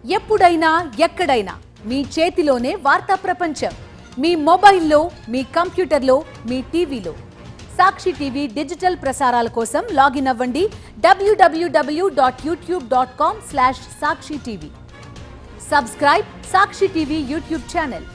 ఎప్పుడైనా ఎక్కడైనా మీ చేతిలోనే వార్తా ప్రపంచం. మీ మొబైల్లో, మీ కంప్యూటర్లో, మీ టీవీలో. సాక్షి టీవీ డిజిటల్ ప్రసారాల కోసం లాగిన్ అవ్వండి www.youtube.com/sakshi-tv. సబ్స్క్రైబ్ సాక్షి టీవీ యూట్యూబ్ ఛానల్.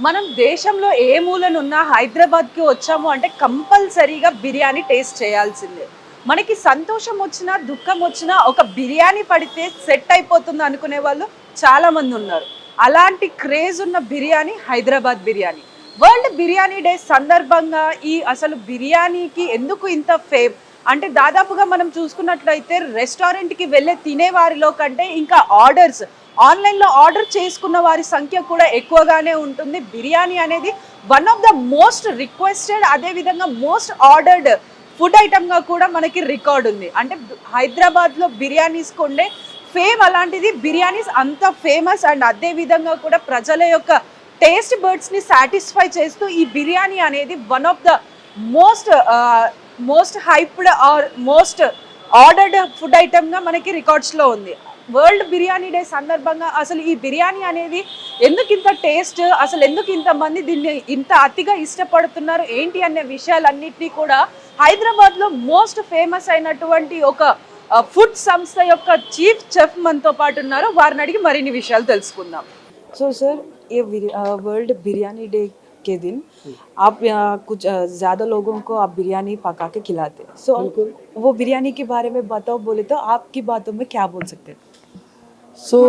మనం దేశంలో ఏ మూలనున్నా హైదరాబాద్కి వచ్చాము అంటే కంపల్సరీగా బిర్యానీ టేస్ట్ చేయాల్సిందే. మనకి సంతోషం వచ్చినా దుఃఖం వచ్చినా ఒక బిర్యానీ పడితే సెట్ అయిపోతుంది అనుకునే వాళ్ళు చాలామంది ఉన్నారు. అలాంటి క్రేజ్ ఉన్న బిర్యానీ హైదరాబాద్ బిర్యానీ. వరల్డ్ బిర్యానీ డే సందర్భంగా అసలు బిర్యానీకి ఎందుకు ఇంత ఫేమ్ అంటే దాదాపుగా మనం చూసుకున్నట్లయితే రెస్టారెంట్కి వెళ్ళే తినేవారిలో కంటే ఇంకా ఆన్లైన్లో ఆర్డర్ చేసుకున్న వారి సంఖ్య కూడా ఎక్కువగానే ఉంటుంది. బిర్యానీ అనేది one of the most requested, అదేవిధంగా మోస్ట్ ఆర్డర్డ్ ఫుడ్ ఐటమ్గా కూడా మనకి రికార్డ్ ఉంది. అంటే హైదరాబాద్లో బిర్యానీస్కి ఉండే ఫేమ్ అలాంటిది. బిర్యానీస్ అంత ఫేమస్ అండ్ అదేవిధంగా కూడా ప్రజల యొక్క టేస్ట్ బర్డ్స్ని సాటిస్ఫై చేస్తూ ఈ బిర్యానీ అనేది one of the most hyped or most ordered food ఐటమ్గా మనకి రికార్డ్స్లో ఉంది. వరల్డ్ బిర్యానీ డే సందర్భంగా అసలు ఈ బిర్యానీ అనేది ఎందుకు ఇంత టేస్ట్, అసలు ఎందుకు ఇంతమంది దీన్ని ఇంత అతిగా ఇష్టపడుతున్నారు ఏంటి అనే విషయాలన్నింటినీ కూడా హైదరాబాద్లో మోస్ట్ ఫేమస్ అయినటువంటి ఒక ఫుడ్ సంస్థ యొక్క చీఫ్ చెఫ్ మనతో పాటు ఉన్నారు. వారిని అడిగి మరిన్ని విషయాలు తెలుసుకుందాం. సో सर ये वर्ल्ड बिरयानी डे के दिन आप कुछ ज़्यादा लोगों को आप बिरयानी पका के खिलाते हैं. सो वो बिरयानी के बारे में बताओ बोले तो आपकी बातों में क्या बोल सकते हैं? So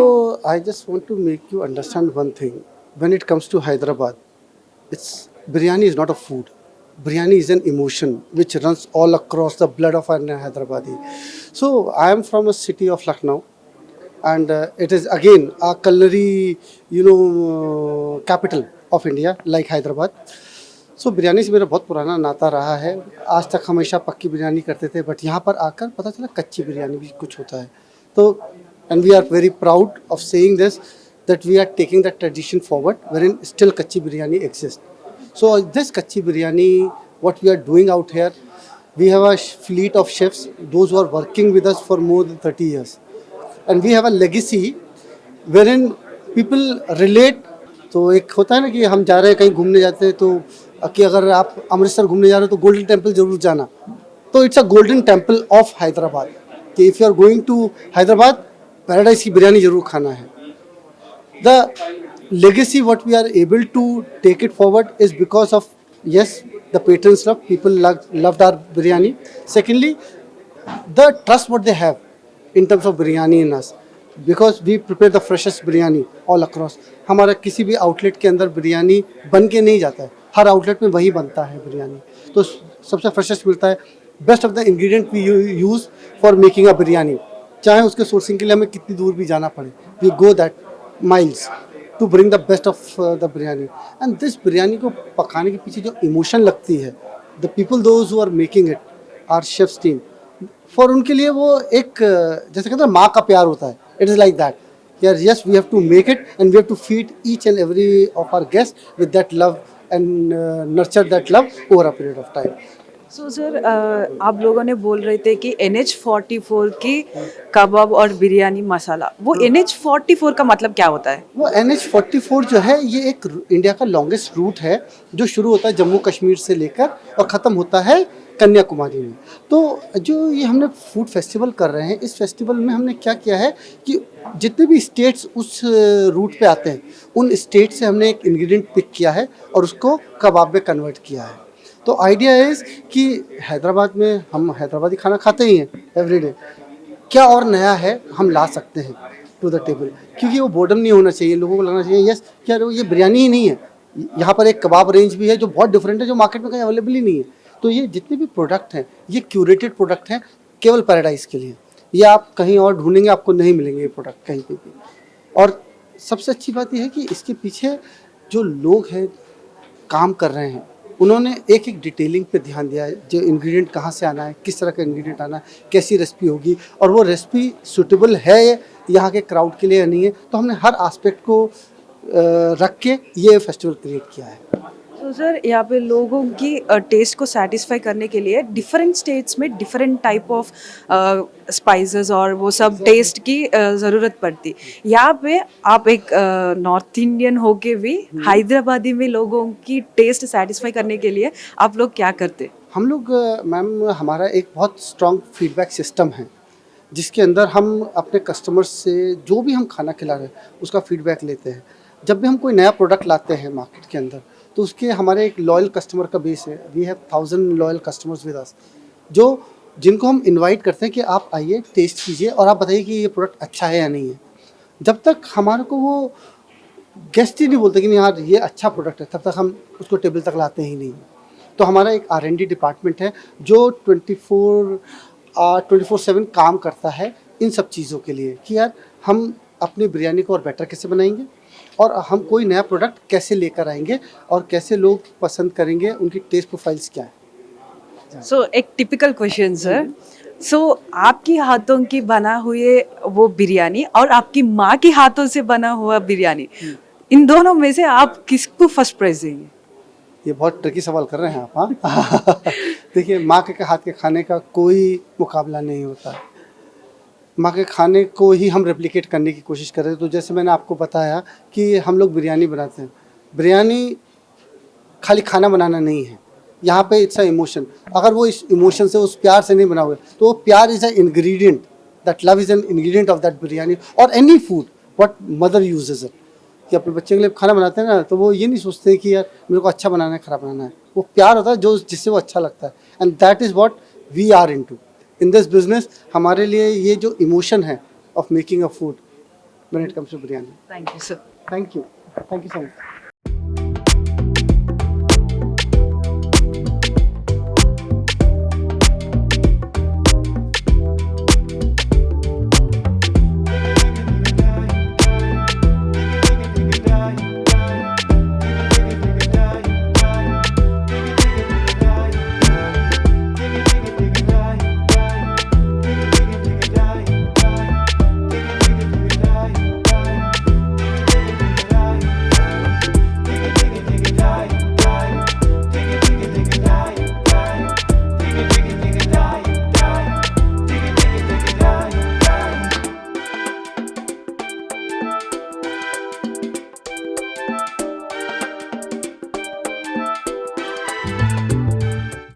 I just want to make you understand one thing. When it comes to Hyderabad, biryani is not a food. Biryani is an emotion which runs all across the blood of an Hyderabadi. So I am from a city of Lucknow, and it is again a culinary, capital of India, like Hyderabad. So biryani से मेरा बहुत पुराना नाता रहा है. आज तक हमेशा पक्की बिरयानी करते थे, बट यहाँ पर आकर पता चला कच्ची बिरयानी भी कुछ होता है. तो and we are very proud of saying this, that we are taking that tradition forward, wherein still kachi biryani exists. So this kachi biryani, what we are doing out here, we have a fleet of chefs, those who are working with us for more than 30 years, and we have a legacy wherein people relate. तो एक होता है ना कि हम जा रहे हैं कहीं घूमने जाते हैं, तो कि अगर आप अमृतसर घूमने जा रहे हो तो गोल्डन टेम्पल जरूर जाना. तो it's a golden temple of Hyderabad कि if you are going to Hyderabad, Paradise की बिरयानी जरूर खाना है. The legacy what we are able to take it forward is because of yes, the patrons love, people loved our biryani. Secondly, the trust what they have in terms of biryani in us, because we prepare the freshest biryani all across. हमारा किसी भी outlet के अंदर बिरयानी बन के नहीं जाता है, हर आउटलेट में वही बनता है बिरयानी. तो सबसे फ्रेशेस्ट मिलता है. Best of the ingredient we use for making a biryani. चाहे उसके सोर्सिंग के लिए हमें कितनी दूर भी जाना पड़े, we go that miles to bring the best of the biryani. And this biryani को पकाने के पीछे जो इमोशन लगती है, the people those who are making it, our chefs team, for उनके लिए वो एक जैसे कहते हैं माँ का प्यार होता है. It is like that. Yes, we have to make it, and we have to feed each and every of our guests with that love and nurture that love over a period of time. So sir आप लोगों ने बोल रहे थे कि NH44 की कबाब और बिरयानी मसाला, वो NH44 का मतलब क्या होता है? वो NH44 जो है ये एक इंडिया का लॉन्गेस्ट रूट है जो शुरू होता है जम्मू कश्मीर से लेकर और ख़त्म होता है कन्याकुमारी में. तो जो ये हमने फूड फेस्टिवल कर रहे हैं, इस फेस्टिवल में हमने क्या किया है कि जितने भी स्टेट्स उस रूट पे आते हैं, उन स्टेट से हमने एक इंग्रेडिएंट पिक किया है और उसको कबाब में कन्वर्ट किया है. तो आइडिया इज़ कि हैदराबाद में हम हैदराबादी खाना खाते ही हैं एवरीडे, क्या और नया है हम ला सकते हैं टू द टेबल, क्योंकि वो बोर्डम नहीं होना चाहिए, लोगों को लगना चाहिए यस क्या ये बिरयानी ही नहीं है, यहाँ पर एक कबाब रेंज भी है जो बहुत डिफरेंट है, जो मार्केट में कहीं अवेलेबल ही नहीं है। तो ये जितने भी प्रोडक्ट हैं ये क्यूरेटेड प्रोडक्ट हैं केवल पैराडाइज के लिए, ये आप कहीं और ढूंढेंगे आपको नहीं मिलेंगे ये प्रोडक्ट कहीं पे भी। और सबसे अच्छी बात यह है कि इसके पीछे जो लोग हैं काम कर रहे हैं उन्होंने एक एक डिटेलिंग पे ध्यान दिया है, जो इंग्रेडिएंट कहाँ से आना है, किस तरह का इंग्रेडिएंट आना है, कैसी रेसिपी होगी और वो रेसिपी सूटेबल है यहाँ के क्राउड के लिए या नहीं है। तो हमने हर एस्पेक्ट को रख के ये फेस्टिवल क्रिएट किया है। तो सर यहाँ पे लोगों की टेस्ट को सेटिस्फाई करने के लिए डिफरेंट स्टेट्स में डिफरेंट टाइप ऑफ स्पाइसेस और वो सब टेस्ट की ज़रूरत पड़ती। यहाँ पे आप एक नॉर्थ इंडियन होके भी हैदराबादी में लोगों की टेस्ट सेटिस्फाई करने के लिए आप लोग क्या करते? हम लोग मैम हमारा एक बहुत स्ट्रॉन्ग फीडबैक सिस्टम है जिसके अंदर हम अपने कस्टमर्स से जो भी हम खाना खिला रहे हैं उसका फीडबैक लेते हैं। जब भी हम कोई नया प्रोडक्ट लाते हैं मार्केट के अंदर तो उसके हमारे एक लॉयल कस्टमर का बेस है, we have 1000 loyal customers with us, जो जिनको हम इनवाइट करते हैं कि आप आइए टेस्ट कीजिए और आप बताइए कि ये प्रोडक्ट अच्छा है या नहीं है। जब तक हमारे को वो गेस्ट ही नहीं बोलते कि नहीं यार ये अच्छा प्रोडक्ट है, तब तक हम उसको टेबल तक लाते ही नहीं। तो हमारा एक R&D डिपार्टमेंट है जो 24/7 काम करता है इन सब चीज़ों के लिए कि यार हम अपनी बिरयानी को और बेटर कैसे बनाएंगे और हम कोई नया प्रोडक्ट कैसे लेकर आएंगे और कैसे लोग पसंद करेंगे, उनकी टेस्ट प्रोफाइल्स क्या है। सो एक टिपिकल क्वेश्चन सर, सो आपकी हाथों की बना हुए वो बिरयानी और आपकी माँ के हाथों से बना हुआ बिरयानी, इन दोनों में से आप किसको फर्स्ट प्राइज देंगे? ये बहुत ट्रिकी सवाल कर रहे हैं आप। हाँ देखिए माँ के हाथ के खाने का कोई मुकाबला नहीं होता है, माँ के खाने को ही हम रेप्लिकेट करने की कोशिश कर रहे हैं। तो जैसे मैंने आपको बताया कि हम लोग बिरयानी बनाते हैं, बिरयानी खाली खाना बनाना नहीं है, यहाँ पे इट्स अ इमोशन। अगर वो इस इमोशन से उस प्यार से नहीं बना हुआ तो वो प्यार is a ingredient, that love is an ingredient of that biryani और any food what mother uses it. कि अपने बच्चे के लिए खाना बनाते हैं ना तो वो ये नहीं सोचते कि यार मेरे को अच्छा बनाना है खराब बनाना है, वो प्यार होता है जो जिससे वो अच्छा लगता है। And that is what we are into in this business. हमारे लिए ये जो इमोशन है of making a food when it comes to biryani. Thank you sir. Thank you so much.